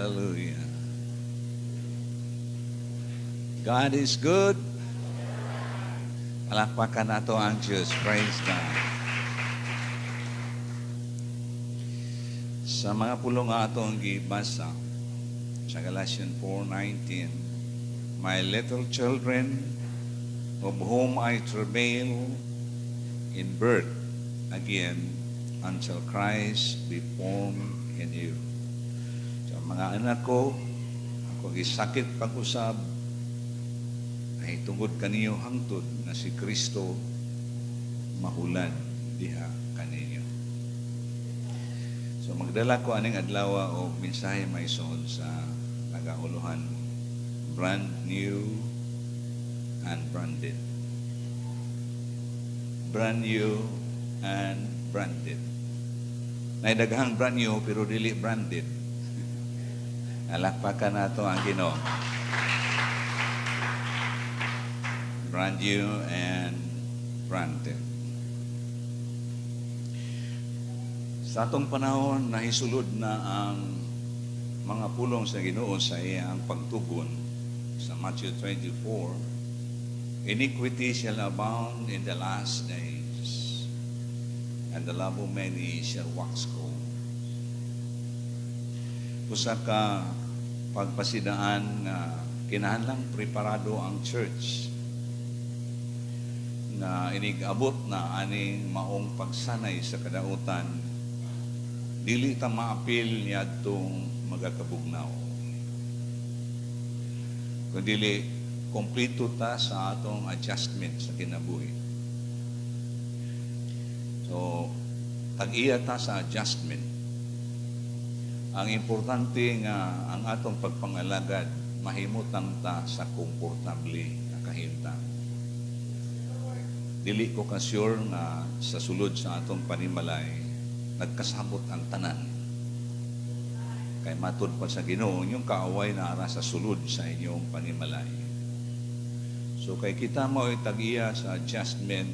Hallelujah. God is good. Palakpakan nato ang Diyos. Praise God. Sa mga pulong atong gibasa sa Galatians 4:19, my little children, of whom I travail in birth again until Christ be formed in you. Sa mga anak ko, ako gisakit pag-usab ay tungod kaniyo hangtod na si Kristo mahulan diha kaninyo. So magdala ko aning adlaw o mensahe maison sa tagauluhan, brand new and branded. Brand new and branded. Naidaghang brand new pero dili branded. Alakpakan nato ang Ginoo. Brand new and branded. Sa atong panahon, nahisulod na ang mga pulong sa Ginoo sa iyang pagtugon sa Matthew 24. Iniquity shall abound in the last days, and the love of many shall wax cold. Usa ka pagpasidaan na kinahanglang preparado ang church na inig-abot na aning maong pagsanay sa kadautan, dili ta maapil niadtong magakabugnaw. Kundi kompleto ta sa atong adjustment sa kinabuhi. So, tag-iya ta sa adjustment. Ang importante nga ang atong pagpangalagad mahimutang ta sa komportable na kahimtang. Dili ko ka-sure nga sa sulod sa atong panimalay nagkasabot ang tanan. Kay matud pa sa Ginoo, yung kaaway na ara sa sulod sa inyong panimalay. So kay kita mo tag-iya sa adjustment,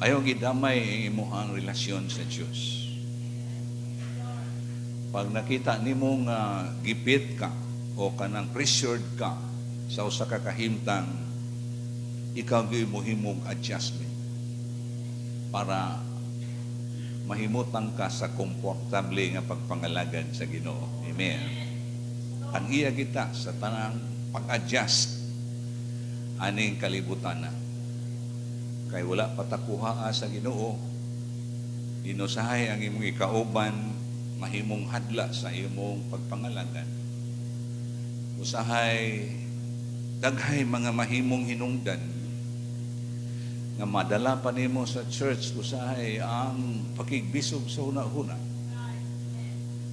ayaw gidamay ang imuhang relasyon sa Diyos. Pag nakita nimo nga gipit ka o kanang pressured ka sa usa ka kahimtang, ikaw gihimong adjustment para mahimutang ka sa komportable nga pagpangalagad sa Ginoo. Amen. Ang iya kita sa tanang pag-adjust aning kalibutan na. Kay wala patakuha sa Ginoo, inusahay ang imong ikauban, mahimong hadla sa imong pagpangalagad. Usahay, daghay mga mahimong hinungdan, nga madala pa nimo sa church, usahay ang pakigbisog sa una-una.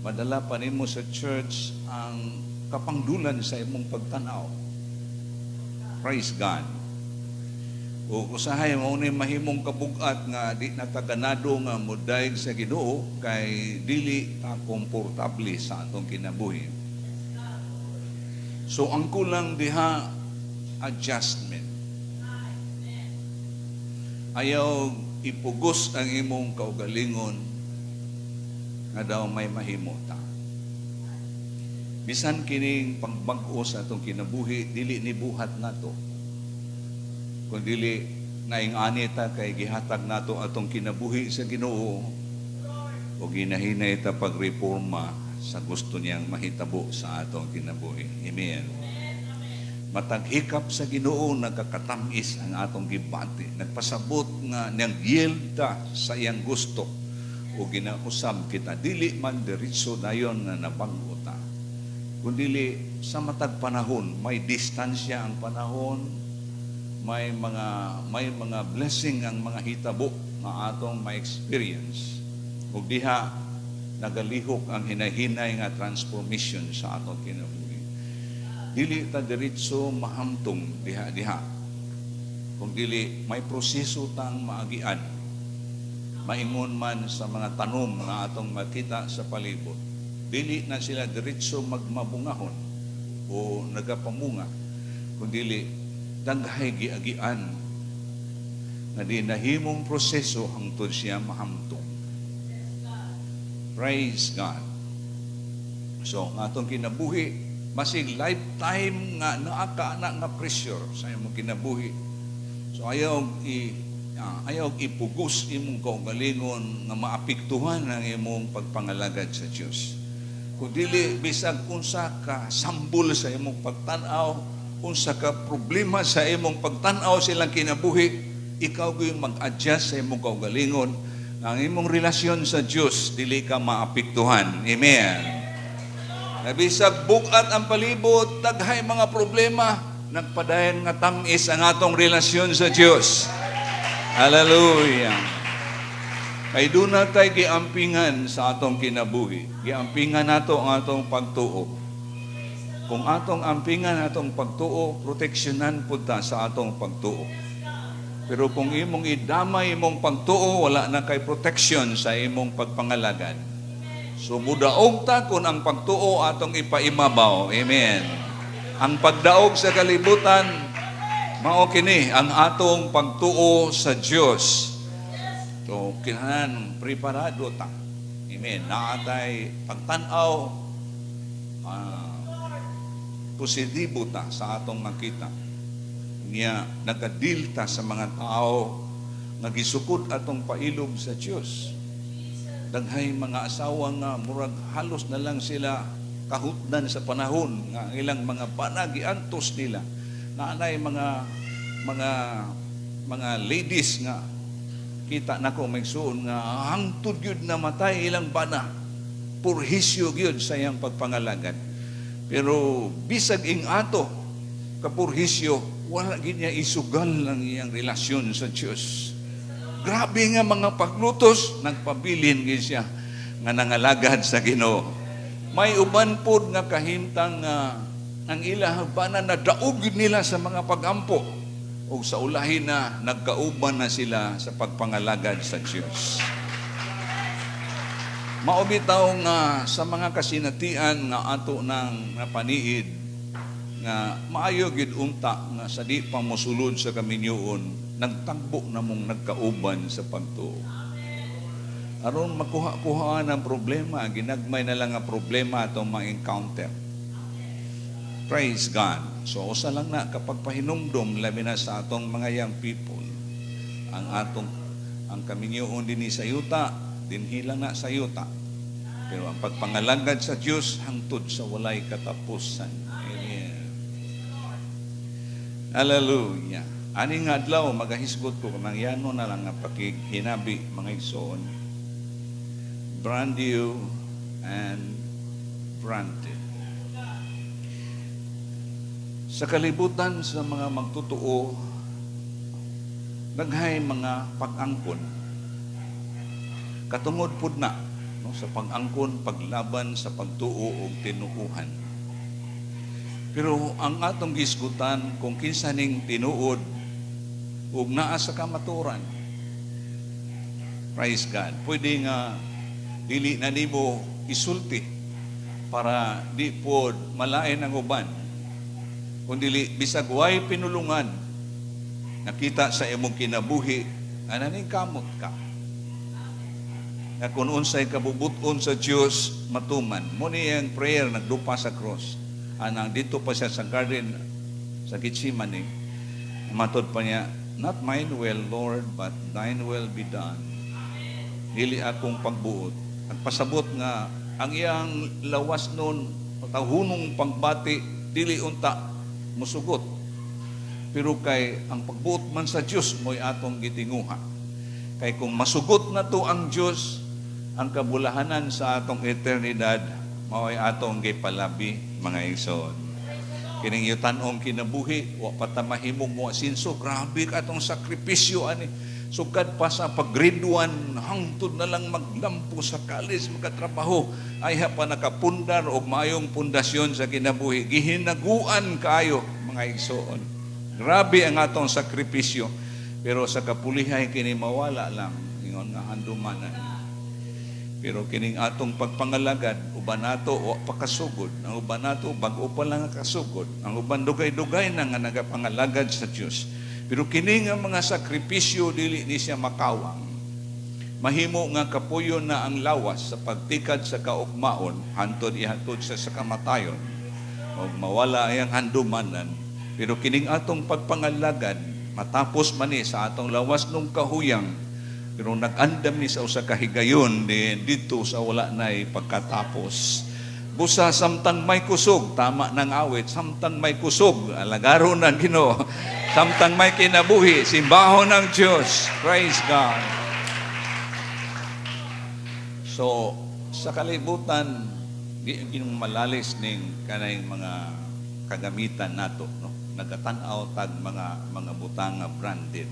Madala pa nimo sa church ang kapangdulan sa imong pagtanaw. Praise God. O usahay mo ni mahimong kabugat nga di nakaganado nga mudayeg sa Ginoo kay dili ta komportable sa atong kinabuhi. So ang kulang diha adjustment. Ayaw ipugos ang imong kaugalingon nga daw may mahimota. Bisan kining pagbag-o sa atong kinabuhi, dili ni buhat nato. Kung dili naingani ta kay gihatag nato atong kinabuhi sa Ginoo o ginahinay ta pagreforma sa gusto niyang mahitabo sa atong kinabuhi. Amen. Mataghikap sa Ginoo nagkakatamis ang atong gibati. Nagpasabot nga niyang yelda sa iyang gusto o ginausab kita. Dili man diretso dayon na nabanggo ta. Kundi sa matag panahon, may distansya ang panahon, may mga blessing ang mga hitabo nga atong ma-experience. Ug diha nagalihok ang hinahinay nga transformation sa atong kinabuhi. Dili ta diretso mahamtong diha. Kung dili may proseso tang maagian. Maingon man sa mga tanom nga atong makita sa palibot. Dili na sila diretso magmabungahon o nagapamunga. Kung dili daghay giagian na di nahimong proseso hangtod siya mahamtong. Praise God. So, nga atong kinabuhi, masig lifetime nga naaka-anak nga pressure sa imong kinabuhi. So, ayaw ipugos imong kaugalingon nga maapektuhan ang imong pagpangalagad sa Dios. Kung dili, bisag unsa ka sambol sa imong pagtanaw, unsa ka problema sa imong pagtanaw silang kinabuhi, ikaw yung mag-adjust sa imong kaugalingon, ang imong relasyon sa Dios, dili ka maapektuhan. Amen. Nabisag bukat ang palibot, daghay mga problema, nagpadayon nga tamis ang atong relasyon sa Dios. Hallelujah. Kay doon na tayo giampingan sa atong kinabuhi. Giampingan nato ang atong pagtuo. Kung atong ampingan atong pagtuo, proteksyonan po ta sa atong pagtuo. Pero kung imong idamay imong pagtuo, wala na kay proteksyon sa imong pagpangalagad. So, mudaog ta kung ang pagtuo atong ipaimabaw. Amen. Ang pagdaog sa kalibutan, mao kini ang atong pagtuo sa Dios. So, kinahanglan preparado ta. Amen. Naatay pagtanaw, positibo ta sa atong makita. Niya nagadil ta sa mga tao nga gisukod atong pailob sa Dios. Daghay mga asawa nga murag halos na lang sila kahutdan sa panahon nga ilang mga banagi antos nila. Naanay mga ladies nga kita nako may suon nga hangtod gyud na matay ilang bana. Purhisyo gyud sa iyang pagpangalagad. Pero bisag ing ato kapurhisyo, wala gyud niya isugal ang iyang relasyon sa Dios. Grabe nga mga paglutos, nagpabilin gyud siya nga nangalagad sa Ginoo. May uban pod nga kahimtang ang ilang bana na daog nila sa mga pagampo o sa ulahin na nagkauban na sila sa pagpangalagad sa Diyos. Maubitaw nga sa mga kasinatian nga ato nang napaniid nga maayo gid unta nga sa di pa mosulod sa kaminyoon nagtagbo na mong nagkauban sa pagtuo. Aron makuha-kuhaan ang problema, ginagmay na lang ang problema atong ma-encounter. Praise God. So, usa lang na kapag pahinumdom, labi na sa atong mga young people, ang kaminyoon din sa yuta, dinhi lang na sa yuta. Pero ang pagpangalagad sa Diyos, hangtod sa walay katapusan. Amen. Hallelujah. Ani nga adlaw, magahisgot ko, mangyano na lang ang pakighinabi, mga igsoon. Brand new and branded. Sa kalibutan sa mga magtutuo, daghay mga pag-angkon. Katungod pud na no, sa pag-angkon, paglaban sa pagtuo o tinuuhan. Pero ang atong gisgutan kung kinsa ning tinuod ug naa sa kamaturan. Praise God. Pwede nga dili na nimo isulti para di pod malain ang uban. Kundi bisag way pinulungan nakita sa imong kinabuhi ananing kamot ka. Na kung unsay kabubuton sa Dios matuman. Mo ni ang prayer nagdupa sa cross. Anang dito pa siya sa garden sa Gethsemane. Matod pa niya, not mine will, Lord, but thine will be done. Dili akong pagbuot. Nagpasabot nga ang iyang lawas nun, tahunong pagbati, dili unta musugot. Pero kay ang pagbuot man sa Dios mo'y atong gitinguha. Kay kung masugot na to ang Dios, ang kabulahanan sa atong eternidad, mao'y atong gipalabi, mga igsoon. Kining yutan-ong kinabuhi, wa patamahimong mo sinso, grabe ka atong sakripisyo ani. Sugad pa sa pag-grade 1, hangtod na lang maglampo sa college, magkatrabaho, ay pa nakapundar o mayong pundasyon sa kinabuhi. Gihinaguan kayo, mga igsoon. Grabe ang atong sakripisyo. Pero sa kapulihay, kini mawala lang. Ingon nga handumanan. Pero kining atong pagpangalagad, uban nato wa pakasugod. Ang uban nato bag-o pa lang kasugod. Ang uban dugay-dugay na nga nagapangalagad sa Dios. Pero kini nga mga sakripisyo dili ni siya makawang. mahimo nga kapuyo na ang lawas sa pagtikad sa kaugmaon hantod ihatod sa kamatayon o mawala ayang handumanan. Pero kining atong pagpangalagad matapos man ni sa atong lawas nung kahuyang, pero nag-andam ni sa usa ka higayon dito sa wala nay pagkatapos. Busa samtang may kusog, tama ng awit, samtang may kusog, alagaro ng Ginoo, samtang may kinabuhi, simbahon ng Diyos. Praise God. So, sa kalibutan, ginong malalis ning kanay mga kagamitan nato, no? Nagatanaw tag mga butang nga branded.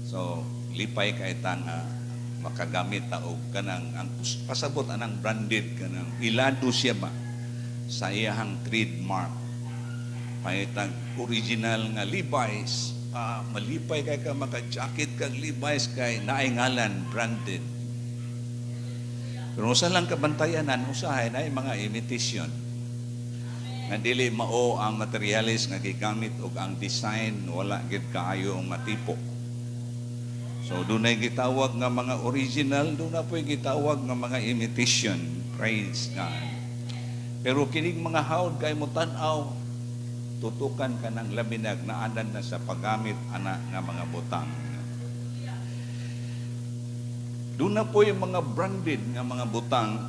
So, lipay kay tanga makagamit ta og kanang ang pasabot anang branded kanang ilado siya ba sa iyang trademark. Pangitang original nga Levi's, malipay kay ka maka-jacket kag Levi's kay naay ngalan branded. Pero usa lang kabantayanan, usahay na mga imitation. Nga dili mao ang materialis nga gigamit og ang design wala gid kaayo nga tipo. So doon ay gitawag nga mga original, doon na po'y gitawag nga mga imitation. Praise God. Pero kining mga hawd kay mo tan-aw, tutukan ka ng labinag na adan na sa paggamit ana nga mga butang. Doon na po'y mga branded nga mga butang,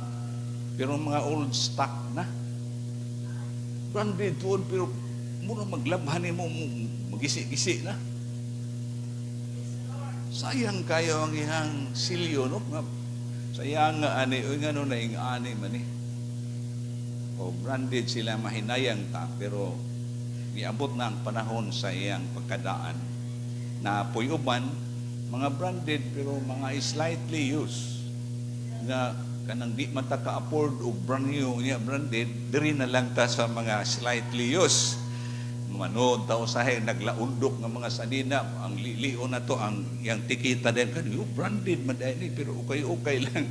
pero mga old stock na. Branded doon, pero muna maglabhan mo, magisi-gisi na. Sayang kayo ang ihang silyo, no? Sayang nga ani, o nga no na ing ani man eh. O branded sila mahinayang ta, pero iabot na ang panahon sa iyang pagkadaan. Na apoy uban, mga branded pero mga slightly used. Nga kanang di man ta ka-afford o brand new niya branded, diri na lang ta sa mga slightly used. Manood tao sahay naglaundok ng mga sanina ang lilio na to ang yang tikita din kanyo branded man dahil pero okay lang.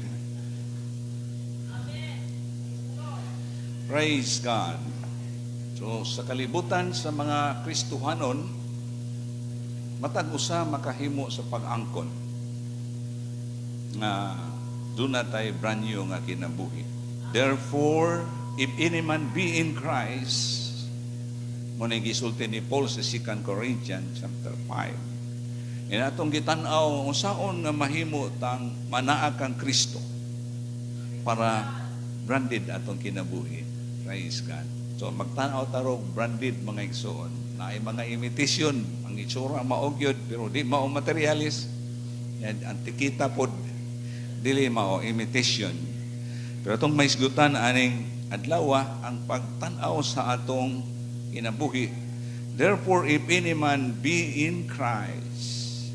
Praise God. So sa kalibutan sa mga Kristohanon matag usa makahimo sa pag-angkon nga do na tay brand new nga kinabuhi. Therefore if any man be in Christ, mo na gisulti ni Paul sa 2 Corinthians chapter 5. Atong gitan-aw unsaon nga mahimo tang manaa kang Kristo para branded atong kinabuhi. Praise God. So magtan-aw tarog branded mga igsoon. Naay mga imitation, ang itsura mao gyud pero di mao materialis. Yan antikita pod dili mao imitation. Pero atong maisgutan aning adlaw ang pagtan-aw sa atong kinabuhi. Therefore, if any man be in Christ,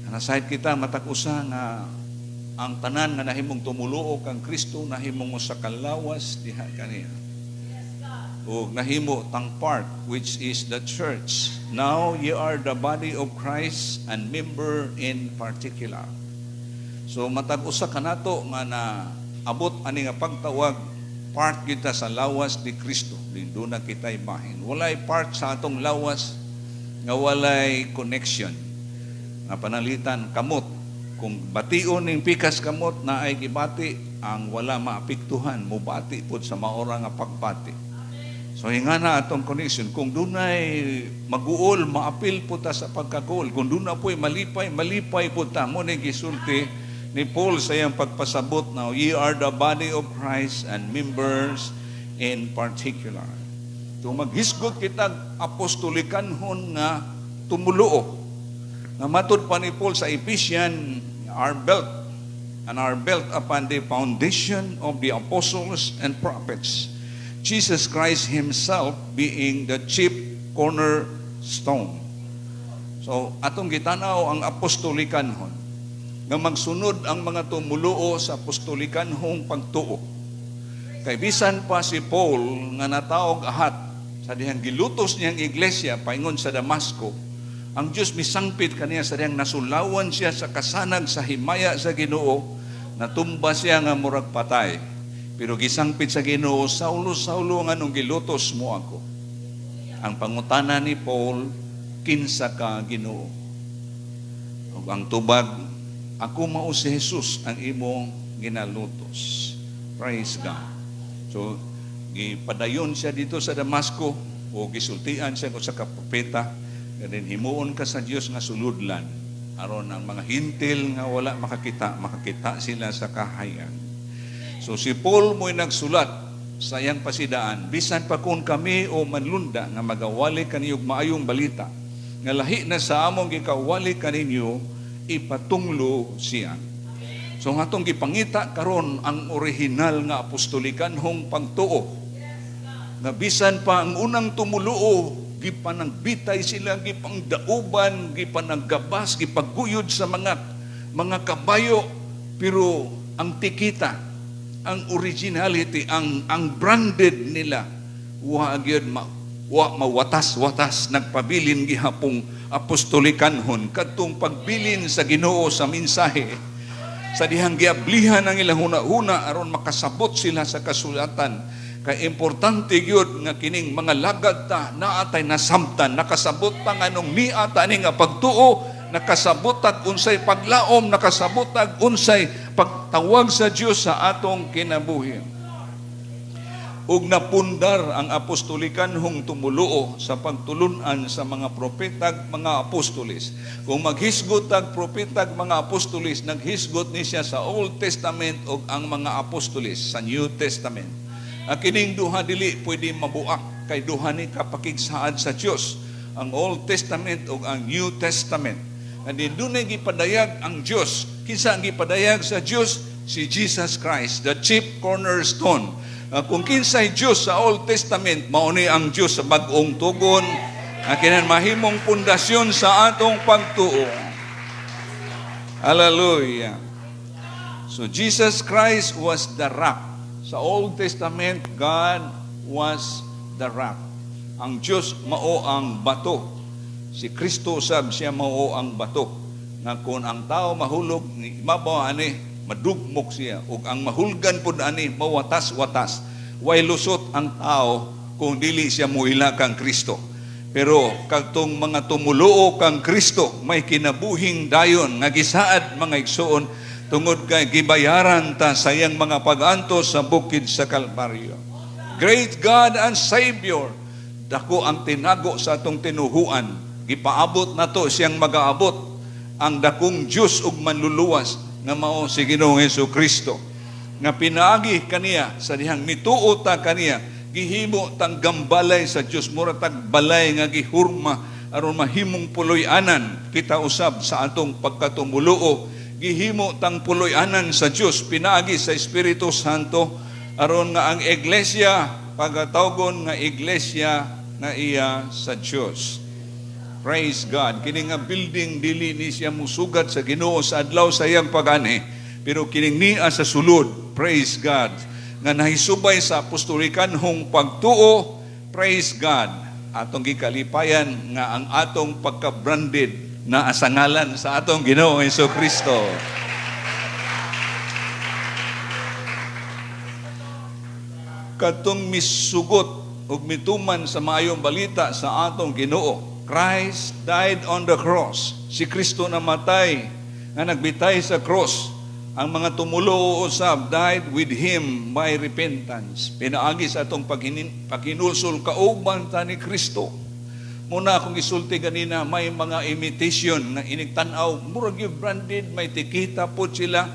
nasayad kita matag-usa nga ang tanan nga nahimong tumuluo kang Kristo nahimong sa kalawas diha kaniya. O nahimo tang part which is the church. Now ye are the body of Christ and member in particular. So matag-usa kanato nga na abot ani nga pagtawag part kita sa lawas ni Kristo. Doon na kita ibahin. Walay part sa atong lawas nga walay connection. Nga panalitan kamot. Kung bation ning pikas kamot na ay gibati, ang wala maapektuhan, mubati po sa maora nga pagbati. So hinga na atong connection. Kung doon ay mag-uol, maapil po ta sa pagkaguol. Kung doon na po ay malipay po ta. Muna gisulti ni Paul sa iyang pagpasabot na ye are the body of Christ and members in particular. Kung maghisgot kitag apostolikanhon nga tumuluo, nga matod pa ni Paul sa Ephesians, are built upon the foundation of the apostles and prophets, Jesus Christ Himself being the chief cornerstone. So atong gitanaw ang apostolikanhon nga magsunod ang mga tumuluo sa apostolikanhong pagtuo. Kay bisan pa si Paul nga nataog ahat sa dihang gilutos niyang iglesia paingon sa Damasco, ang Diyos misangpit kaniya sa dihang nasulawan siya sa kasanag sa himaya sa Ginoo, natumba siya nga murag patay. Pero gisangpit sa Ginoo, Saulo, Saulo nga nung gilutos mo ako. Ang pangutana ni Paul, kinsa ka Ginoo? ug ang tubag, ako mao si Jesus ang imong ginalutos. Praise God. So gipadayon siya dito sa Damasco o gisultian siya sa kapropeta, then himuon ka sa Dios nga suludlan aron ang mga hintil nga wala makakita sila sa kahayan. So si Paul mo'y nagsulat sa iyang pasidaan, bisan pa kung kami o manlunda nga magawali kaniyog maayong balita nga lahi na sa among gikawali kaninyo, ipatunglo siya. So nga itong gipangita karon ang orihinal nga apostolikanhong pagtuo. Nga bisan pa ang unang tumuluo, gipanangbitay sila, gipangdauban, gipananggabas, gipaguyod sa mga kabayo. Pero ang tikita, ang originality, ang branded nila, wa mawatas-watas, nagpabilin gihapong apostolikanhon, kadtong pagbilin sa Ginoo sa mensahe, sa dihang giablihan ang ilang huna-huna aron makasabot sila sa kasulatan. Kay importante gyud nga kining mga lagad ta naatay nasamtan, nakasabot pa nganong niata ani nga pagtuo, nakasabot tag unsay paglaom, nakasabot tag unsay pagtawag sa Dios sa atong kinabuhi. Ug napundar ang apostolikanhong tumuluo sa pagtulunan sa mga propetag, mga apostoles. Kung maghisgot tag propetag, mga apostoles, naghisgot ni siya sa Old Testament ug ang mga apostoles sa New Testament. Kining duha dili pwede mabuak kay duha ni kapakigsaad sa Dios, ang Old Testament ug ang New Testament. Andi dunay gipadayag ang Dios. Kinsa ang gipadayag sa Dios? Si Jesus Christ, the chief cornerstone. Kung kinsay Dios sa Old Testament, mao ni ang Dios sa bag-ong tugon, kinan mahimong pundasyon sa atong pagtuo. Hallelujah. So Jesus Christ was the rock. Sa Old Testament, God was the rock. Ang Diyos mao ang bato. Si Kristo sab siya mao ang bato. Nga kung ang tao mahulog, mabaw ani, madugmok siya. Ug ang mahulgan pud ani, mawatas-watas. Way lusot ang tao kung dili siya muila kang Kristo. Pero katong mga tumuluo kang Kristo, may kinabuhing dayon nga gisaad mga igsoon, tungod kay gibayaran ta sa iyang mga pag-antos sa bukid sa Kalbaryo. Great God and Savior, dako ang tinago sa atong tinuhuan. Gipaabot na to siyang mag-aabot ang dakong Diyos ug manluluwas nga mao si Ginoong Hesukristo. Nga pinaagi kaniya sa dihang mituo ta kaniya, gihimo tang gambalay sa Diyos, mura tag balay nga gihurma aron mahimong puloy-anan kita usab sa atong pagkatumuluo. Gihimo tang puloy-anan sa Dios, pinaagi sa Espiritu Santo aron nga ang iglesia pagatawgon nga iglesia nga iya sa Dios. Praise God. Kini nga building dili ni siya musugat sa Ginoo sa adlaw sa iyang pag-ani, pero kining niya sa sulod. Praise God. Nga nahisubay sa apostolikanhong pagtuo. Praise God. Atong gikalipayan nga ang atong pagka-branded na asangalan sa atong Ginoong Hesukristo. Katong misugot ug mituman sa maayong balita sa atong Ginoo, Christ died on the cross. Si Kristo namatay nga nagbitay sa cross. Ang mga tumulo usab died with Him by repentance. Pinaagi sa atong paghinulsol kauban ta ni Kristo. Muna akong isulti ganina, may mga imitation na inigtanaw, murag yung branded, may tikita po sila,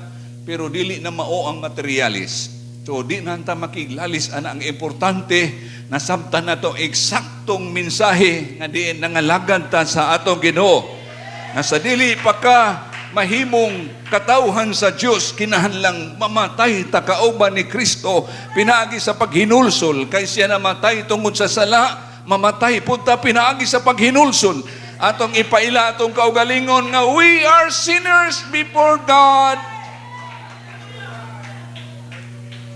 pero dili na mao ang materialis. So di na ta makiglalis, ang importante, nasabtan na to eksaktong mensahe nga di nangalagad ta sa atong Ginoo. Nasa dili pa ka mahimong katauhan sa Dios, kinahanglang mamatay ta kauban ni Kristo, pinaagi sa paghinulsol, kay siya namatay tungod sa sala, mamatay punta pinaagi sa paghinulsol. Atong ipaila atong kaugalingon nga we are sinners before God.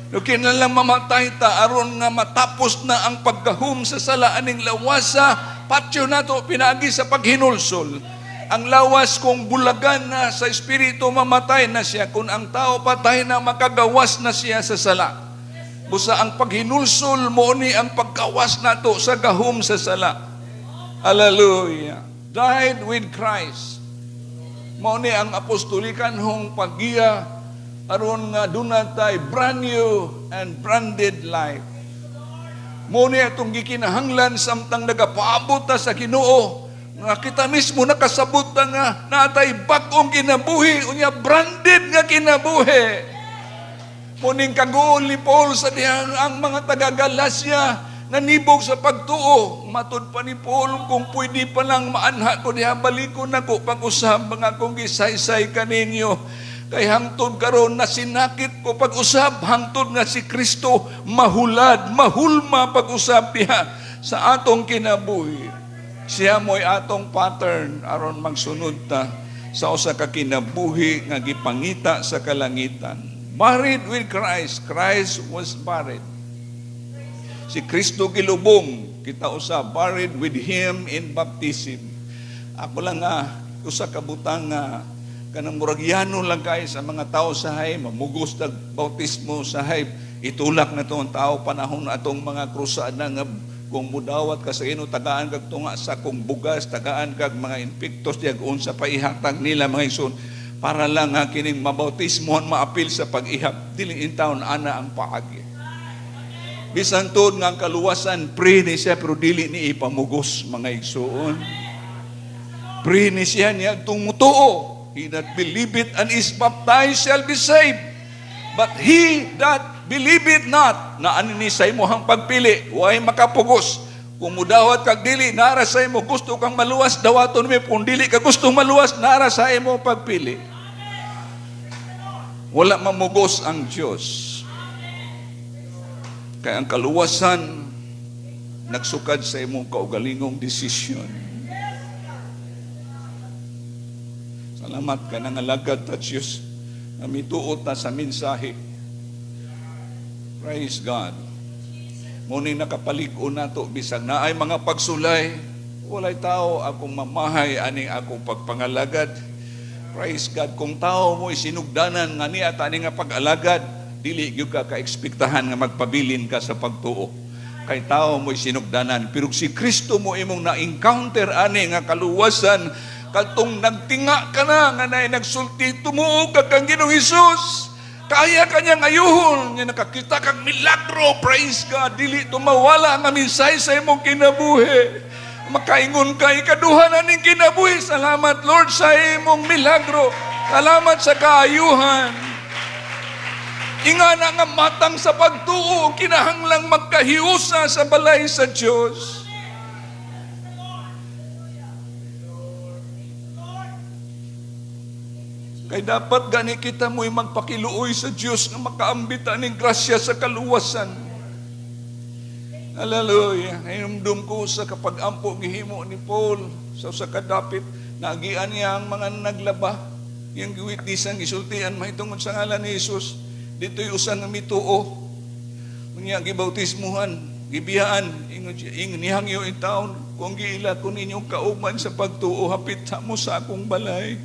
Lukin na lang mamatay ta aron nga matapos na ang pagkahum sa sala aning lawasa, patyo nato pinaagi sa paghinulsol. Ang lawas kung bulagan na sa espiritu, mamatay na siya. Kung ang tao patay na, makagawas na siya sa sala. Busa ang paghinulsol mo ni ang pagkawas nato sa gahum sa sala. Hallelujah. Died with Christ. Mao ni ang apostolikan hong paggiya aron nga dunay brand new and branded life. Mao ni atong gikinahanglan samtang nagapaabot ta sa Ginoo nga kita mismo nakasabot ta nga natay bag-ong kinabuhi unya branded nga kinabuhi. Mao ning kagoon ni Paul sa dihang ang mga taga-Galasya nanibog sa pagtuo. Matod pa ni Paul, kung pwede pa lang maanha ko diha, balikon nako pag-usab mga kong gisaysay kaninyo. Kay hangtod karon na sinakit ko pag-usab, hangtod nga si Kristo mahulad, mahulma pag-usab diha sa atong kinabuhi. Siya mo'y atong pattern aron magsunod ta sa usa ka kinabuhi nga gipangita sa kalangitan. Married with Christ. Christ was married. Si Kristo gilubong, kita usab buried with Him in baptism. Ako lang usa ka butang kanang muragyano lang kay sa mga tao sa hay, mamugos tag bautismo sa hay. Itulak na to ang tao panahon na atong mga krusada nga kung mudawat ka sa ino, tagaan kag tunga sa kung bugas, tagaan kag mga infectos diag unsa pa ihatag nila mga igsoon para lang kining mabautismohan maapil sa pag-ihap. Dili in taon ana ang paagi. Bisan tod nga ang kaluwasan, pre ni siya, pero dili ni ipamugos, mga igsoon. Pre ni siya niya tumutuo. He that believeth and is baptized shall be saved. But he that believeth not, na ani sa imo hang pagpili, huwag makapugos. Kung mudawat kag dili, nara sa imo, gusto kang maluwas, dawaton mo. Kung dili ka gusto maluwas, nara sa imo pagpili. Wala mamugos ang Diyos. Kaya ang kaluwasan nagsukad sa imong kaugalingong desisyon. Salamat ka na nga lagad ta Diyos na mituot na sa mensahe. Praise God. Muning nakapalig-o nato bisag na ay mga pagsulay, walay tao akong mamahay aning akong pagpangalagad. Praise God. Kung tao mo isinugdanan nga niya tani nga pag-alagad, dili gyud ka kaekspektahan nga magpabilin ka sa pagtuo. Kay tao mo'y sinugdanan. Pero si Kristo mo imong na-encounter ani nga kaluwasan, katong nagtinga ka na nga na nagsulti, tumuog ka kang Ginoong Hesus. Kaya kanya ngayuhon, nga nakakita kang milagro, praise God. Dili tumawala nga minsay sa imong kinabuhi. Makaingon ka, ikaduhan aning kinabuhi. Salamat Lord sa imong milagro. Salamat sa kaayuhan. Inga na nga matang sa pagtuo, kinahanglang magkahiusa sa balay sa Diyos. Kay dapat gani kita mo'y magpakiluoy sa Diyos na makaambit aning grasya sa kaluwasan. Hallelujah. Hinumdum ko sa kapag-ampo gihimo ni Paul sa kadapit, nagian niya ang mga naglaba. Yung giwitnisan, gisultian, mahitungod sa ngalan ni Jesus. Dito'y usan nga mituo. Unya gibautismuhan, gibiyaan, ingon nihangyo in taon, kung giila ko ninyong kauman sa pagtuo, hapit mo sa akong balay.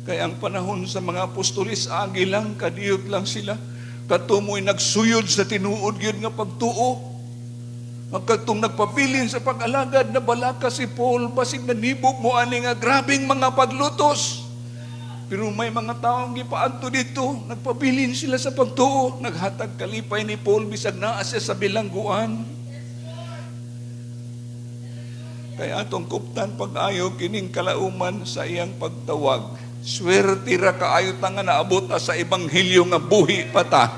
Kaya ang panahon sa mga apostolis, agi lang, kadiyot lang sila. Katumoy nagsuyod sa tinuod yun nga pagtuo. Magkatong nagpabilin sa pag-alagad na balaka si Paul, basig nanibog mo ani nga grabing mga paglutos. Pero may mga taong gipaadto dito, nagpabilin sila sa pagtuo, naghatag kalipay ni Paul bisag naa siya sa bilangguan. Kaya atong kuptan pag-ayo kining kalauman sa iyang pagtawag. Swerte ra kaayo ta nga naabot ta sa ebanghelyo nga buhi pa ta.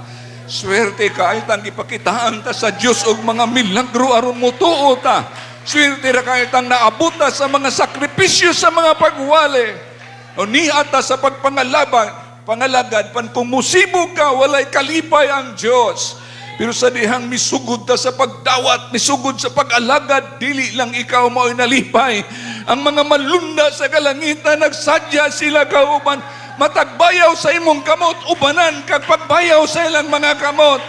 Swerte kaayo tang gipakitaan ta sa Dios og mga milagro aron motuo ta. Swerte ra kaayo tang naabot ta sa mga sakripisyo sa mga pagwali. O niata sa pangalagad, kung musibog ka, walay kalipay ang Diyos. Pero sa dihang misugod ta sa pagdawat, misugod sa pag-alagad, dili lang ikaw mao'y nalipay. Ang mga malunda sa kalangitan, nagsadya sila kauban, matagbayaw sa imong kamot, ubanan kag pagbayaw sa ilang mga kamot.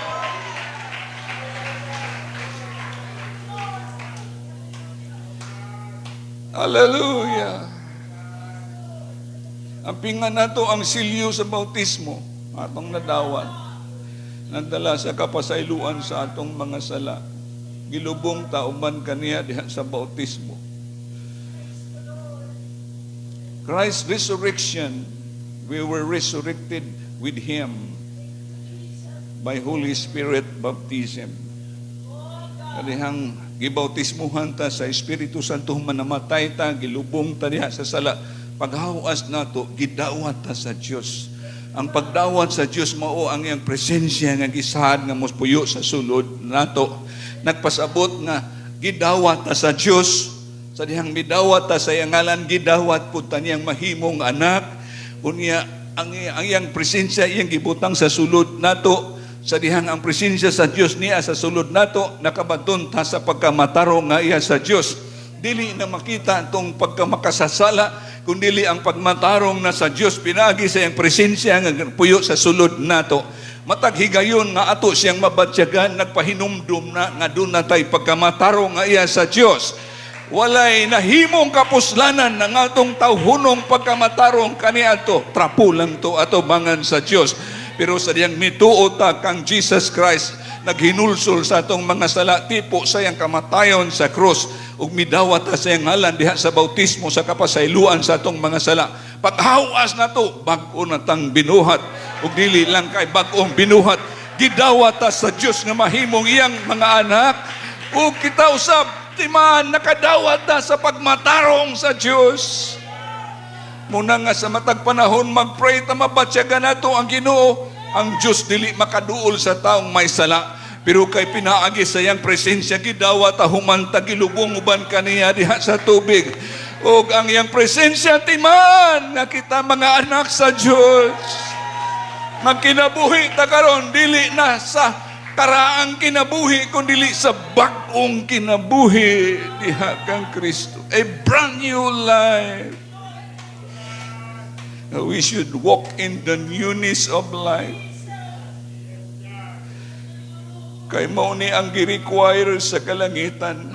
Hallelujah. Ang pinga nato ang silyo sa bautismo, atong nadawat. Nagdala sa kapasayloan sa atong mga sala. Gilubong tauban kaniya diha sa bautismo. Christ's resurrection, we were resurrected with Him by Holy Spirit baptism. Kadihang gibautismuhan ta sa Espiritu Santo manamatay ta, gilubong ta diha sa sala. Paghawas nato, gidawat ta sa Dios. Ang pagdawat sa Dios mao ang iyang presensya nga gisaad nga mospuyo sa sulod nato. Nagpasabot nga gidawat ta sa Dios. Sa dihang midawat ta sa iyang ngalan, gidawat pud ta niyang mahimong anak. Unya ang iyang presensya iyang gibutang sa sulod nato. Sa dihang ang presensya sa Dios niya sa sulod nato, nakabaton ta sa pagkamatarong nga iya sa Dios. Dili na makita itong pagkamakasasala, kundili ang pagmatarong na sa Dios pinagi sa iyang presensya nga puyo sa sulod nato. Matag higayon nga ato siyang mabatyagan, nagpahinumdum na nga doon natay pagkamatarong nga iya sa Dios. Walay nahimong kapuslanan ng atong tawhunong pagkamatarong kaniadto, trapo lang to ato bangan sa Dios. Pero sa diyang mituo ta kang Jesus Christ, naghinulsol sa atong mga sala, tipo sa iyang kamatayon sa krus, ug midawat ta sa iyang ngalan diha sa bautismo sa kapasayloan sa atong mga sala. Paghawas na to, bag-o na tang binuhat, ug dili lang kay bag-ong binuhat, gidawat ta sa Dios nga mahimong iyang mga anak, ug kita usab timaan nakadawat na sa pagmatarong sa Diyos. Muna nga sa matag panahon mag-pray ta mabatyagan nato ang Ginoo. Ang Diyos dili makaduol sa taong may sala, pero kay pinaagi sa iyang presensya gidawat ta humanta gilubong uban kaniya diha sa tubig. Ug ang iyang presensya timaan nga kita mga anak sa Diyos. Magkinabuhi ta karon dili na sa karaang kinabuhi kundi sa bag-ong kinabuhi diha kang Kristo. A brand new life. We should walk in the newness of life. Kay mao ni ang gi-require sa kalangitan.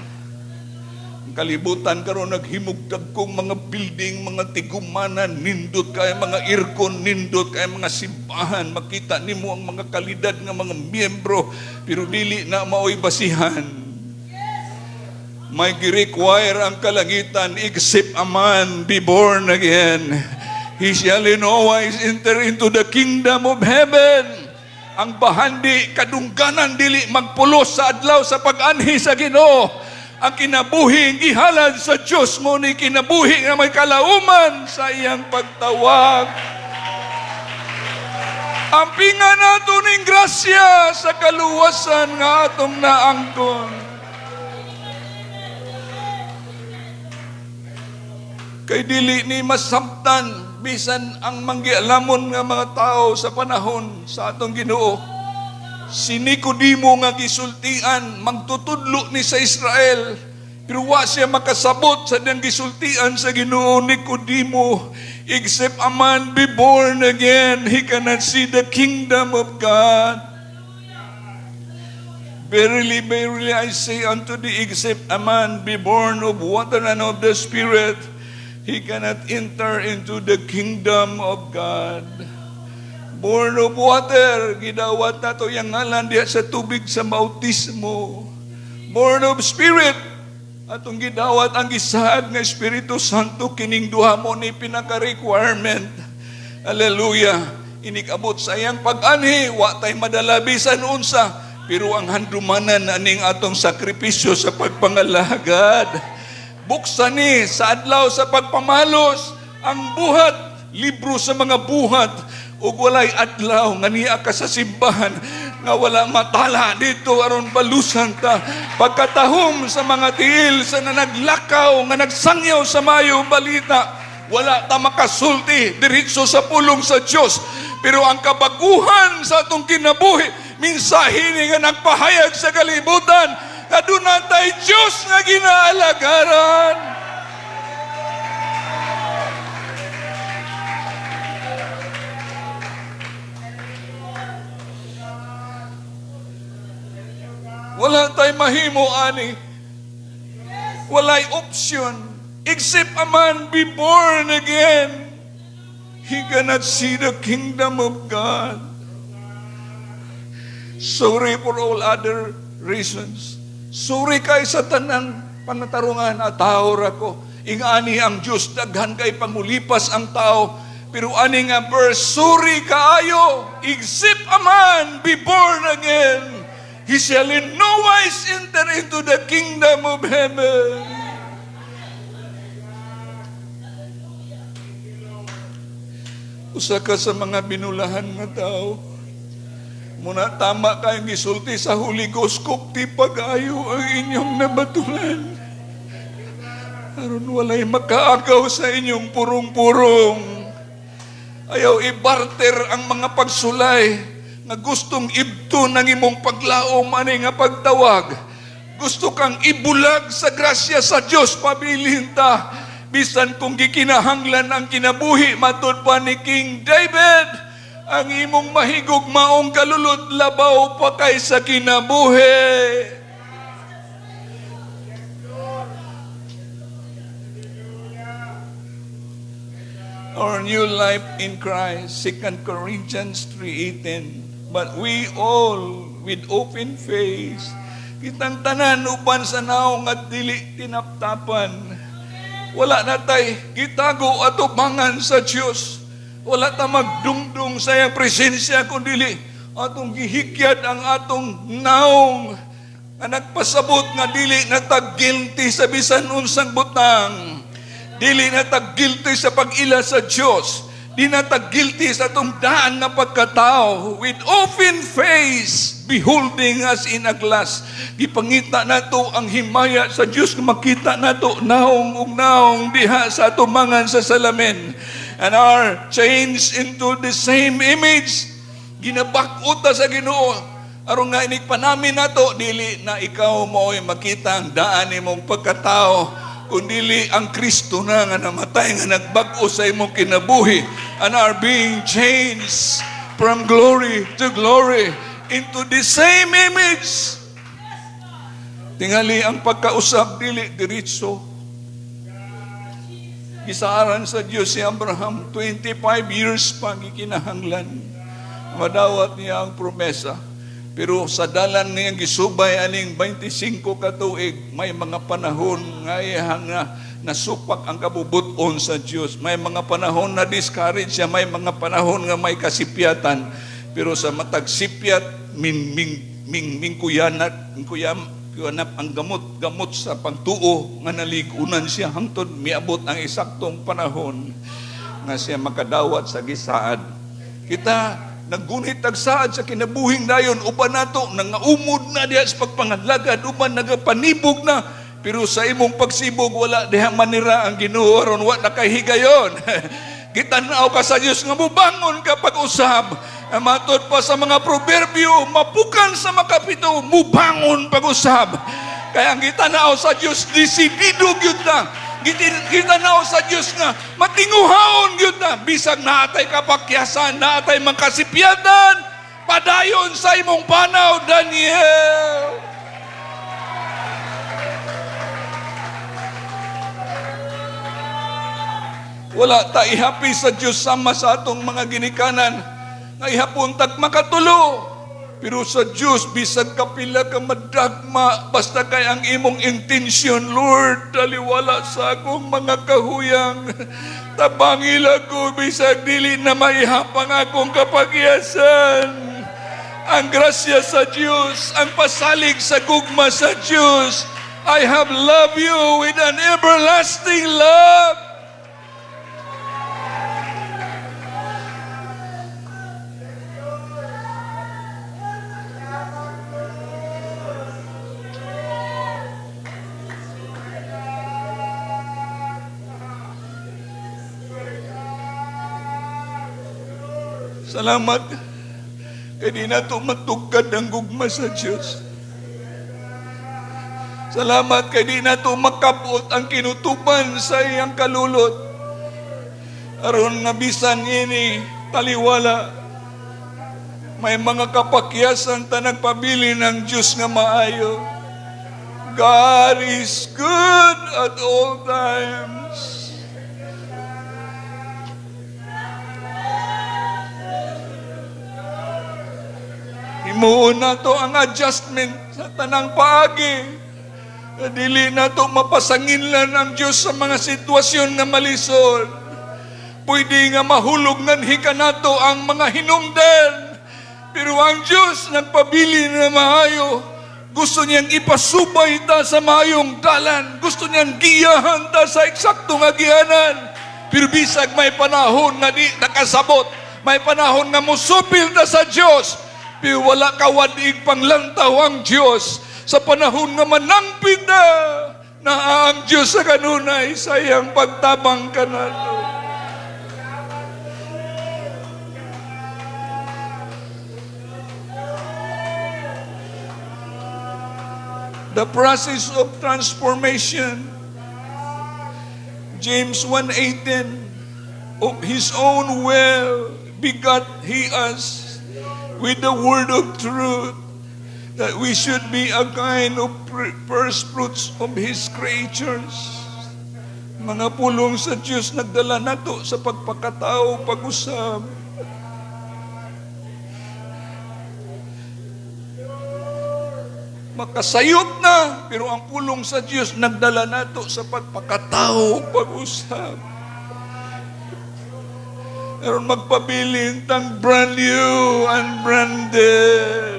Ang kalibutan karon naghimugtag kong mga building, mga tigumanan, nindot kay mga aircon, nindot kay mga simbahan, makita nimo ang mga kalidad nga mga miyembro, pero dili na mao'y basihan. May gi-require ang kalangitan, except a man be born again, he shall in no wise enter into the kingdom of heaven. Ang bahandi kadungganan dili magpulos sa adlaw sa pag-anhi sa Ginoo. Ang kinabuhi gihalad sa Diyos mo ni kinabuhi nga may kalauman sa iyang pagtawag. Ampingan nato ning grasya sa kaluwasan nga atong naangkon. Kay dili ni masabtan bisan ang manggialamon nga mga tao sa panahon sa atong Ginoo. Si Nicodemo nga gisultian, magtutudlo ni sa Israel, pero wa siya makasabot sa diyang gisultian sa Ginoo. Nicodemo, except a man be born again, he cannot see the kingdom of God. Verily, verily, I say unto thee, except a man be born of water and of the Spirit, he cannot enter into the kingdom of God. Born of water, gidawat nato yung ngalan diha sa tubig sa bautismo. Born of Spirit, atong gidawat ang gisaad nga Espiritu Santo, kining duha mo ni pinaka-requirement. Hallelujah. Inikabot sa iyang pag-anhi, wa tay madala bisan unsa, pero ang handumanan aning atong sakripisyo sa pagpangalagad. Buksan ni sa adlaw sa pagpamalos ang buhat, libro sa mga buhat, ug walay adlaw nga niya ka sa simbahan nga wala matala dito aron balusan ta pagkatahom sa mga tiil sa nanaglakaw nga nagsangyaw sa mayo balita, wala ta makasulti diretso sa pulong sa Dios. Pero ang kabaguhan sa atong kinabuhi, minsahe ni nga nagpahayag sa kalibutan, kaduna tay Dios nga ginaalagaran. Wala tayo mahimo ani. Walay option. Except a man be born again, he cannot see the kingdom of God. Sorry for all other reasons. Sorry kay sa tanang panatarungan, atawar ako. Ingani ang Diyos, daghan kay pangulipas ang tao. Pero ani nga verse, suri kaayo, except a man be born again, he shall in no wise enter into the kingdom of heaven. Usa ka sa mga binulahan nga tao, muna tama kayong gisulti sa Holy Ghost, kupti pag-ayo ang inyong nabatulan. Aron walay makaagaw sa inyong purong-purong. Ayaw ibarter ang mga pagsulay nga gustong ibto ng imong paglaom ani nga pagtawag. Gusto kang ibulag sa grasya sa Dios, pabilin ta. Bisan kung gikinahanglan ang kinabuhi, matod pa ni King David, ang imong mahigog maong kalulod labaw pa kay sa kinabuhi. Our new life in Christ, 2 Corinthians 3:18. But we all, with open face, kitang tanan uban sa naong at dili tinaptapan. Wala na tay gitago at ubangan sa Diyos. Wala ta magdungdung sa iyang presensya, kundi atong gihikyat ang atong naong nga nagpasabot nga dili natag-guilty sa bisan unsang butang. Dili na tag-guilty sa pag-ila sa Diyos. Di na tag-guilty sa itong daan na pagkatao. With open face, beholding as in a glass. Ipangita na to ang himaya sa Diyos. Makita na to naong ug naong diha sa atumangan sa salamin. And are changed into the same image. Ginabakot sa Ginoo. Aron nga inikpanamin na to, dili na ikaw mo'y makita ang daan imong pagkatao, kundili ang Kristo na nga namatay nga nagbag-o sa imong kinabuhi, and are being changed from glory to glory into the same image. Tingali ang pagkausap dili diretso. Gisaaran sa Dios si Abraham 25 years pa gikinahanglan madawat niya ang promesa. Pero sa dalan niyang gisubay aning 25 ka tuig, may mga panahon nga iyang nasupak ang kabubuton sa Dios. May mga panahon na discourage siya, may mga panahon nga may kasipyatan. Pero sa matag sipyat, kuyanap ang gamot sa pagtuo nga naligunan siya hangtod miabot ang eksaktong panahon nga siya makadawat sa gisaad. Kita naggunit tagsaad sa kinabuhing dayon, uban nato nangaumod na diha sa pagpangadlagad, uban nagapanibog na, pero sa imong pagsibog wala diha manira ang Ginoo, aron wa nakahigayon. Gitanaw ka sa Dios nga mubangon ka pag-usab. Matod pa sa mga proverbio, mapukan sa makapito, mubangon pag-usab. Kaya ang gitanaw sa Dios, disidido gyud na. Gitanaw sa Diyos nga matinguhaon yun na, bisag naatay kapakyasan, naatay mangkasipyatan, padayon sa imong panaw, Daniel. Wala ta ihapi sa Diyos sama sa atong mga ginikanan nga ihapon tag makatulo. Pero sa Diyos, bisag kapila ka madagma, basta kay ang imong intensyon, Lord, taliwala sa akong mga kahuyang. Tabangil ako, bisag dili na maihapang akong kapagyasan. Ang grasya sa Diyos, ang pasalig sa gugma sa Diyos. I have loved you with an everlasting love. Salamat kay di na ito matugkad ang gugma sa Diyos. Salamat kay di na ito makabot ang kinutuban sa iyang kalulot. Aron nga bisan ini taliwala, may mga kapakyasan ta nagpabili ng Diyos nga maayo. God is good at all times. Himuon na to ang adjustment sa tanang paagi. Dili na to mapasanginlan ang Diyos sa mga sitwasyon nga malisod. Pwede nga mahulog nanhi ka nato ang mga hinungdan. Pero ang Diyos nagpabili na maayo. Gusto niyang ipasubay ta sa maayong dalan. Gusto niyang giyahan ta sa eksaktong agianan. Pero bisag may panahon nga di nakasabot. May panahon nga musupil ta sa Diyos. Pero wala kawadig panglantaw ang Diyos. Sa panahon nga manangpid na ang Diyos sa kanunay sayang pagtabang ka nato. The process of transformation. James 1:18, of his own will begot he us with the word of truth, that we should be a kind of first fruits of his creatures. Mga pulong sa Diyos nagdala nato sa pagpakatao, pag-usab. Makasayop na, pero ang pulong sa Diyos nagdala nato sa pagpakatao, pag-usab. Meron magpabiling tang brand new and branded.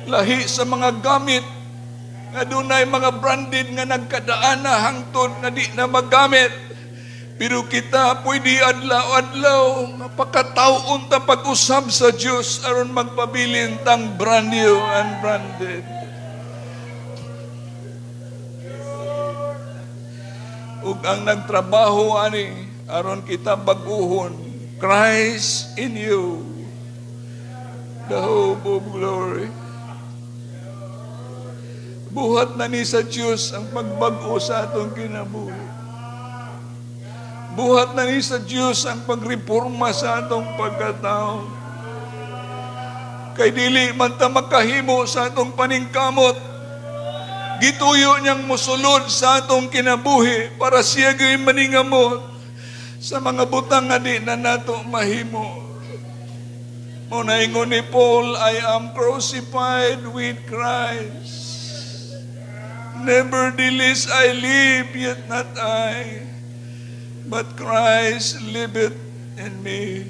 Lahi sa mga gamit nga dunay mga branded nga nagkadaan na hangtod na di na magamit. Pero kita pwede adlaw-adlaw mapakataon ta pag-usab sa Diyos aron magpabilin tang brand new and branded. Ug ang nagtrabaho ani aron kita baguhon, Christ in you, the hope of glory. Buhat na ni sa Diyos ang pagbag-o sa atong kinabuhi. Buhat na ni sa Diyos ang pagreforma sa atong pagkatao. Kay dili man ta makahimo sa atong paningkamot, gituyo niyang musulod sa atong kinabuhi para siya gay maningamot sa mga butang nga di na nato mahimo. Muna ingon ni Paul, I am crucified with Christ. Nevertheless I live, yet not I, but Christ liveth in me.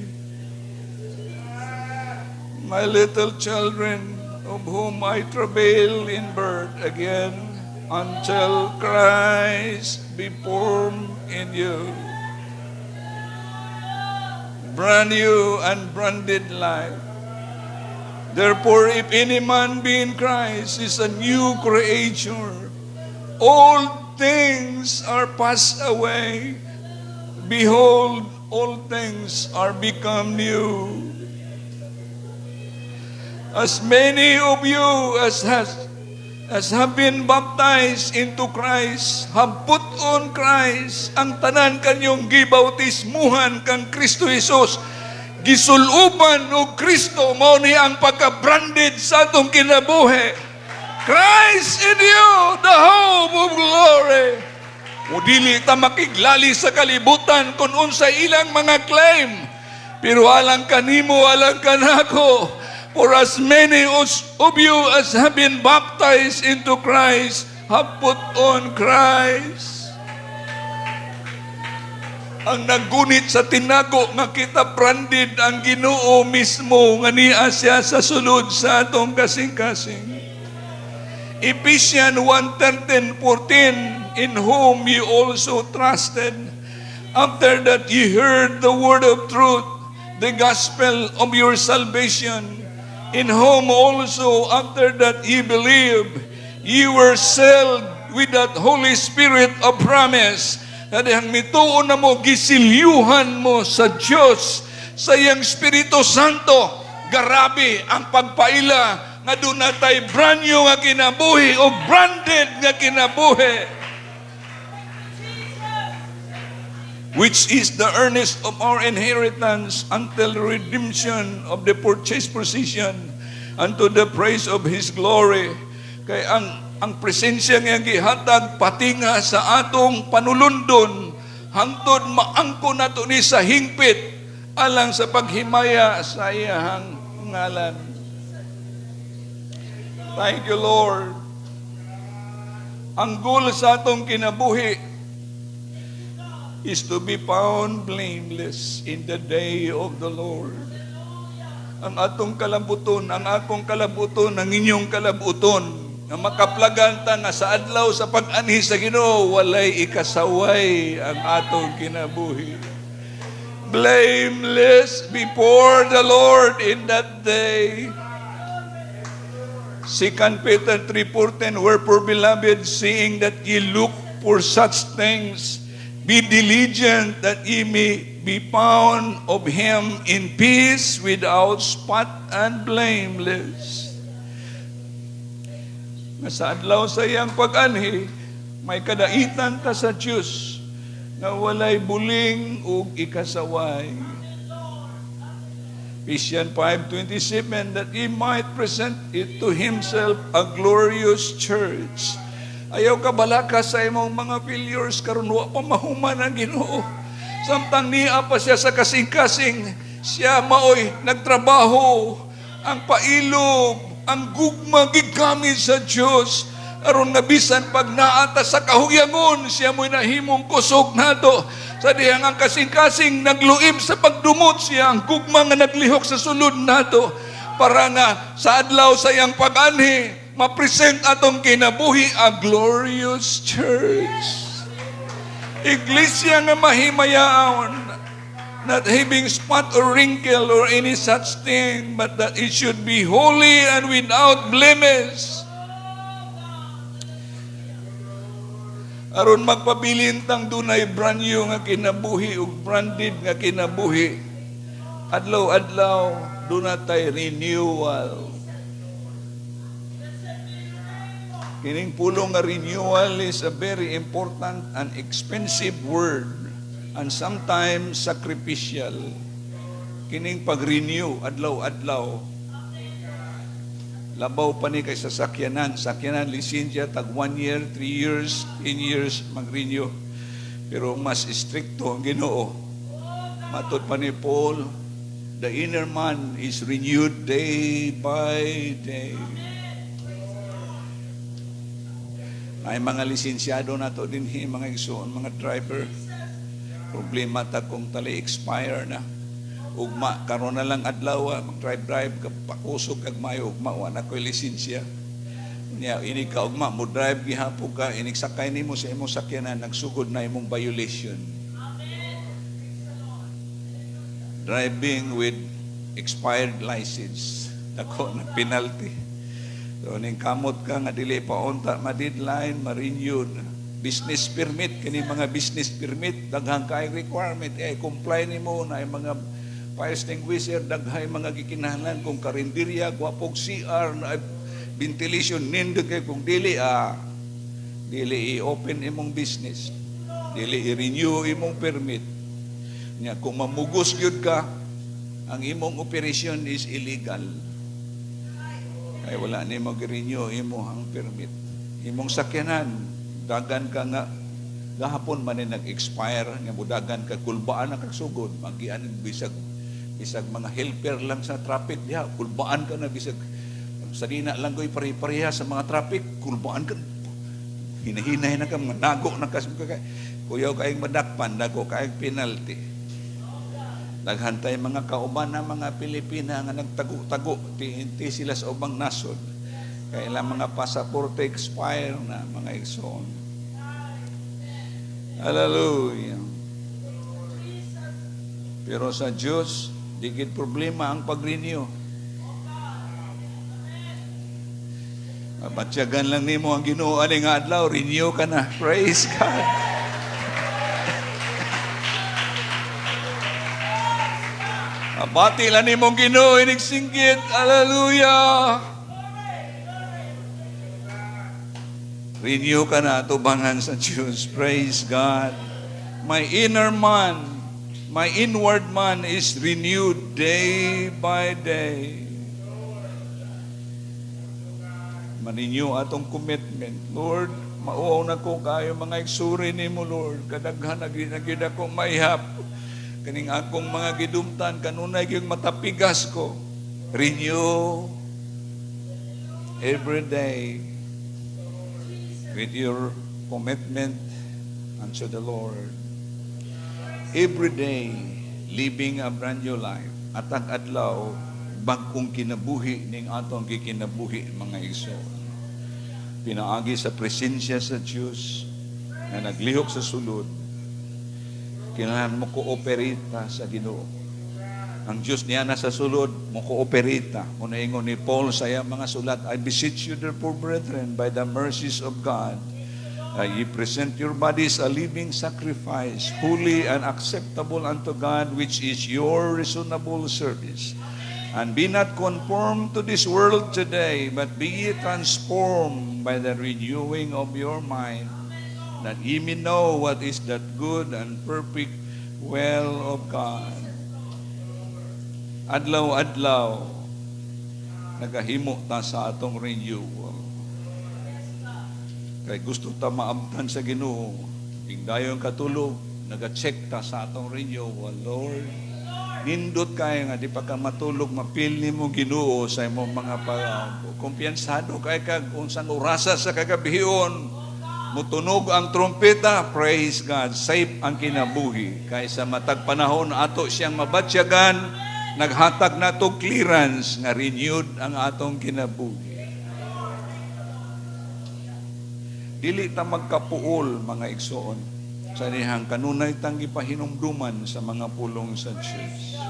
My little children, of whom I travail in birth again, until Christ be formed in you. Brand new and branded life. Therefore, if any man be in Christ, is a new creature. All things are passed away. Behold, all things are become new. As many of you as have been baptized into Christ, have put on Christ. Ang tanan kanyong gibautismuhan kang Kristo Jesus. Gisuluban o Kristo, mao ni ang pagka-branded sa atong kinabuhi. Christ in you, the hope of glory. O dili ta makiglali sa kalibutan kung unsay ilang mga claim. Pero alang kanimo, alang kanako. For as many of you as have been baptized into Christ, have put on Christ. Ang nagunit sa tinago nga kita branded ang Ginoo mismo nga niya siya sa sulod sa atong kasing-kasing. Ephesians 1:13-14, in whom you also trusted, after that ye heard the word of truth, the gospel of your salvation, in whom also after that ye believed, ye were sealed with that Holy Spirit of promise. Kadihang mituon na mo, gisilyuhan mo sa Diyos, sa iyang Espiritu Santo. Garabi ang pagpaila nga doon natay brand new nga kinabuhi o branded nga kinabuhi, which is the earnest of our inheritance until redemption of the purchased possession unto the praise of His glory. Kay ang presensya nga gihatag patinga sa atong panulundon hangtod maangko nato ni sa hingpit alang sa paghimaya sa iyang ngalan. Thank you, Lord. Ang goal sa atong kinabuhi is to be found blameless in the day of the Lord. Ang atong kalabuton, ang akong kalabuton, ang inyong kalabuton, na makaplagan ta nga sa adlaw sa pag-anhi sa Ginoo, walay ikasaway ang atong kinabuhi. Blameless before the Lord in that day. 2 Peter 3:14, wherefore, beloved, seeing that ye look for such things, be diligent that ye may be found of Him in peace, without spot and blameless. Nga sa adlaw sa iyang pag-anhi, may kadaitan ta sa Diyos na walay buling ug ikasaway. Ephesians 5:27, that He might present it to Himself a glorious church. Ayaw ka balaka sa imong mga failures, karon wa pa mahuman ang Ginoo. Samtang niya pa siya sa kasing-kasing, siya maoy nagtrabaho, ang pailog, ang gugma gigamit sa Dios. Aron nga bisan pag naata sa kahuyangon, siya mo'y nahimong kusog nato. Sa dihang ang kasing-kasing nagluib sa pagdumot, siya ang gugma nga naglihok sa sulod nato. Para nga sa adlaw sa iyang pag-anhi, mapresent atong kinabuhi a glorious church. Iglesia nga mahimayaon, not having spot or wrinkle or any such thing, but that it should be holy and without blemish. Aron magpabilin tang dunay brand new nga kinabuhi ug branded nga kinabuhi. Adlaw-adlaw dunay renewal. Kining pulong nga renewal is a very important and expensive word, and sometimes sacrificial. Kining pag-renew adlaw-adlaw. Labaw pa ni kay sa sakyanan, lisensya tag 1 year, 3 years, 10 years mag-renew. Pero mas stricto ang Ginoo. Matod pa ni Paul, the inner man is renewed day by day. Ay mga lisensyado na to din, mga igsoon, mga driver. Problema ta kung tali expire na. Ugma, karon na lang adlaw, mag-drive, pakusog kag mayo, ugma, wala ko'y lisensya. Niya, ini ka ugma, mo drive, gihapon ka, inigsakay nimo sa imong sakyanan, nagsugod na imong violation. Driving with expired license, dako na penalty. So, ning kamot ka, nga dili pa unta, ma-deadline, ma-renew na. Business permit, kini mga business permit, daghang kay requirement, comply nimo na yung mga fire extinguisher, daghay mga gikinahanglan kung karinderya, gwapog CR, na ventilation, nindo kay kung dili i-open imong business, dili i-renew imong permit. Nya kung mamugos gyud ka, ang imong operation is illegal. Ay wala ni mag-renew imong permit. Imong sakyanan, dagan ka nga gahapon man ni nag-expire, nga mudagan ka kulbaan na kagsugod, magian bisag mga helper lang sa traffic diha, kulbaan ka na bisag sa dina lang ko'y pare-pareha sa mga traffic, kulbaan ka, hinahinay na ka, mga nago na ka, kuyaw kaing madakpan, nago kaing penalty. Naghantay mga kauban na mga Pilipina nga nagtago-tago, ti sila sa ubang nasod, kailang mga pasaporte expire na, mga igsoon. Hallelujah. Pero sa Diyos, digit problema ang pag-renew. Mabatyagan lang nimo ang Ginoo ani nga adlaw, renew ka na. Praise God. Mabati lang nimo ang Ginoo inig singgit. Hallelujah. Renew ka na tubangan sa Diyos. Praise God. My inner man, my inward man is renewed day by day. Maninyo atong commitment. Lord, mauaw na ko kayo mga igsuri ni mo, Lord. Kadaghan na gyud ako maihap. Kaning akong mga gidumtan, kanunay yung matapigas ko. Renew every day with your commitment unto the Lord. Every day, living a brand new life. Atag adlaw, bagkong kinabuhi ning atong gikinabuhi mga igsoon. Pinaagi sa presensya sa Diyos na naglihok sa sulod. Kinahanglan mo kooperita sa Ginoo. Ang Diyos niya na sa sulod, mo kooperita. Muna ingon ni Paul sa iyang mga sulat, I beseech you therefore, brethren, by the mercies of God, ye present your bodies a living sacrifice, holy and acceptable unto God, which is your reasonable service. And be not conformed to this world today, but be ye transformed by the renewing of your mind, that ye may know what is that good and perfect will of God. Adlaw-adlaw, nagahimo ta sa atong renewal. Kay gusto ta maabtan sa Ginoo, ingdayon katulog, naga-check ta sa atong renewal. Lord, nindot kay nga di pa ka matulog, mapil nimo Ginoo sa imong mga kumpiyansado kay kag unsang orasa sa kagabihon, mutunog ang trompeta, praise God, safe ang kinabuhi. Kaysa matag panahon ato siyang mabatsyagan, naghatag na to clearance nga renewed ang atong kinabuhi. Dili ta magkapuol mga igsoon sa dihang kanunay tang gipahinumduman sa mga pulong sa Diyos.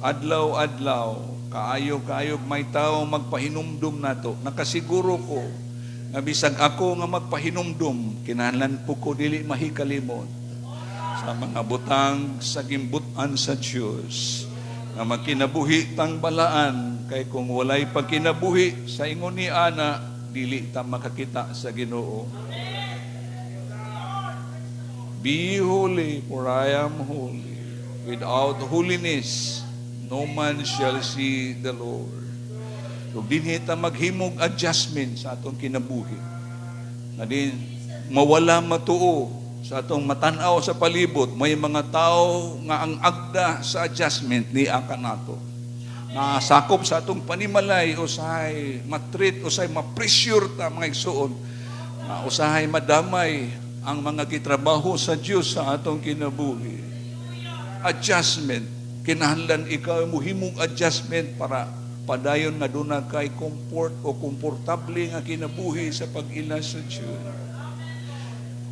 Adlaw-adlaw, kaayog-kaayog may tao magpahinumdum nato. Nakasiguro ko nga bisag ako nga magpahinumdum, kinahanglan po ko dili mahikalimot sa mga butang sa gimbutan sa Diyos na magkinabuhi tang balaan, kay kung walay pagkinabuhi sa ingon ni ana, dili ta makakita sa Ginoo. Be holy, for I am holy. Without holiness, no man shall see the Lord. Kung dinhi ta maghimog adjustment sa atong kinabuhi, na din mawala matuo sa atong matanaw sa palibot, may mga tao nga ang agda sa adjustment ni akan nato. Nasakop sa atong panimalay, usahay matreat, usahay ma-pressure ta mga igsoon, usahay madamay ang mga gitrabaho sa Diyos sa atong kinabuhi. Adjustment, kinahanglan ikaw muhimong adjustment para padayon nga duna kay comfort o komportable nga kinabuhi sa pag-ila sa Diyos.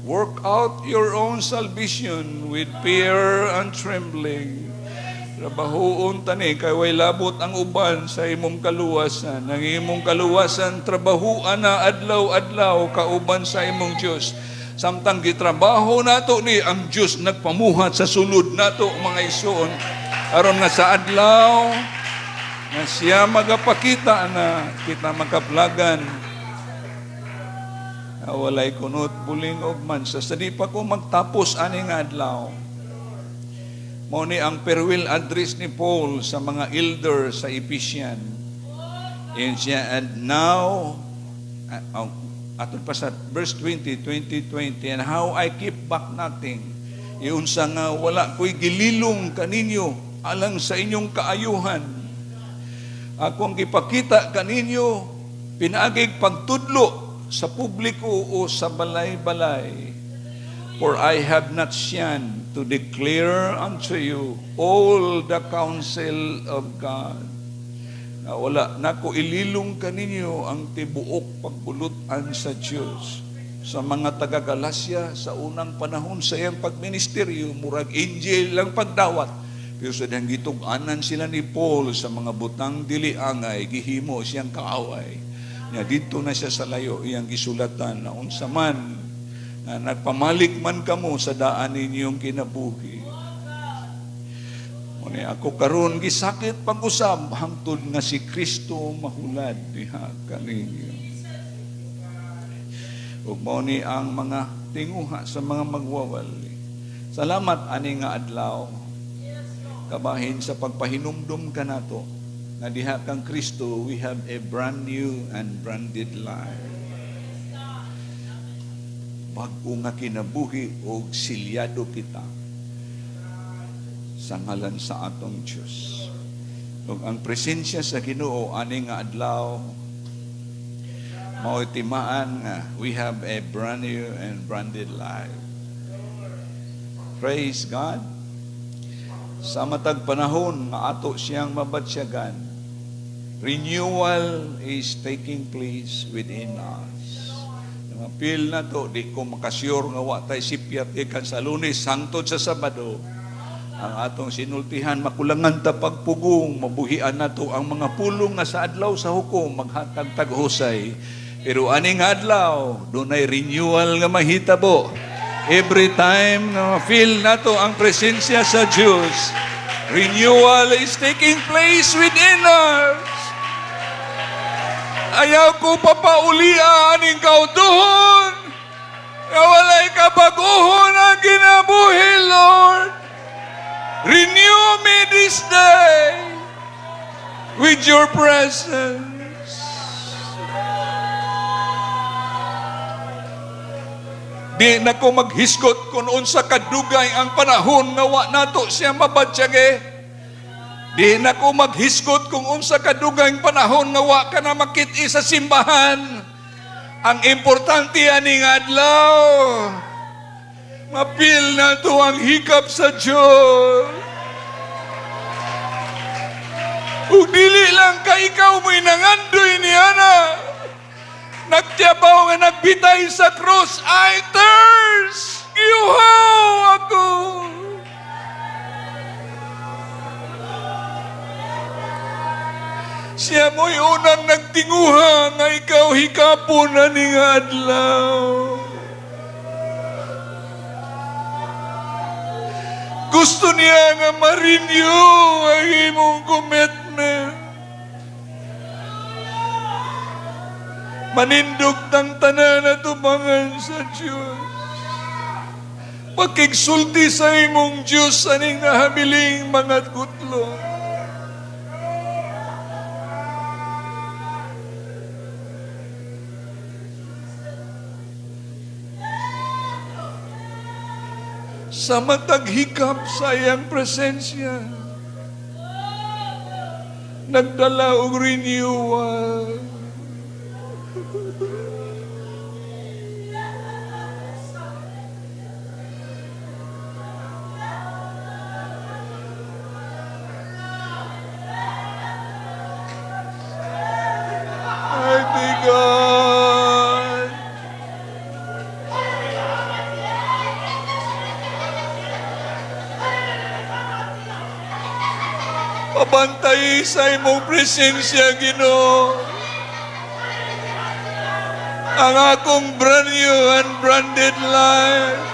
Work out your own salvation with fear and trembling. Trabahoon tani, kay way labot ang uban sa imong kaluwasan. Ang imong kaluwasan, trabahoan na adlaw-adlaw, kauban sa imong Diyos. Samtang gitrabaho nato ni, ang Diyos nagpamuhat sa sulod nato, mga igsoon. Aron nga sa adlaw, na siya magapakita na kita makaplagan, walay kunot buling og mansa. Sa di pa ko magtapos ani nga adlaw, mao ni ang farewell address ni Paul sa mga elder sa Ephesian. And now, aton pa sa verse 20, and how I keep back nothing. Iunsa nga wala ko'y gililong kaninyo alang sa inyong kaayuhan. Akong gipakita kaninyo, pinaagig pagtudlo sa publiko o sa balay-balay. For I have not shunned to declare unto you all the counsel of God. Na wala nako ililong kaninyo ang tibuok pagbulutan sa Diyos. Sa mga taga-Galasya, sa unang panahon sa iyang pagministeryo, murag angel lang pagdawat. Pero sa dihang gitug-anan sila ni Paul sa mga butang diliangay, gihimo siyang kaaway. Ya, dito na siya sa layo, iyang gisulatan na unsa man na nagpamalik man kamo sa daan ninyong kinabuhi. Muna ako karon gisakit pag-usab hangtod nga si Kristo mahulad diha kaninyo. Ug mao ni ang mga tinguha sa mga magwawali. Salamat ani nga adlaw. Kabahin sa pagpahinumdum kanato na diha kang Kristo, we have a brand new and branded life. Bago nga kinabuhi o silyado kita. sa ngalan sa atong Diyos. Ug ang presensya sa Ginoo ani nga adlaw mao timaan nga we have a brand new and branded life. Praise God. Sa matag panahon nga ato siyang mabatsyagan, renewal is taking place within us. Mapil na to, di ko makasure nga wa tay sipyat ikan sa Lunes hangtod sa Sabado. Ang atong sinultihan makulangan ta pagpugong, mabuhian nato ang mga pulong nga sa adlaw sa hukom maghatag taghusay. Pero aning adlaw dunay renewal nga mahitabo. Every time na feel nato ang presensya sa Diyos, renewal is taking place within us. Ayaw ko papaulian aning kautuhon nga walay kabaguhon ang kinabuhi, Lord. Renew me this day with your presence. Di na ko maghiskot kung unsa kadugay ang panahon nga wa nato siya mabatyage. Di na ko maghiskot kung unsa kadugay ang panahon nga wa ka na makit-i sa simbahan. Ang importante aning adlaw, mapil na to ang hikap sa Diyos. Ug dili lang ka ikaw mo'y nangandoy ni Ana. Nagtiyabaw nga nagbitay sa krus, I thirst, giuhaw ako. Siya mo'y unang nagtinguha nga ikaw hikapon na ning adlaw. Gusto niya nga ma-renew ang imong commitment. Manindog tang tanan na tumangan sa Diyos. Pagkigsulti sa imong Diyos aning nahabiling mga kutlo. Sa matag hikap sa iyang presensya, nagdala og renewal. Mighty God. Pabantay sa imong presensya, Ginoo. Ang akong brand new and branded life.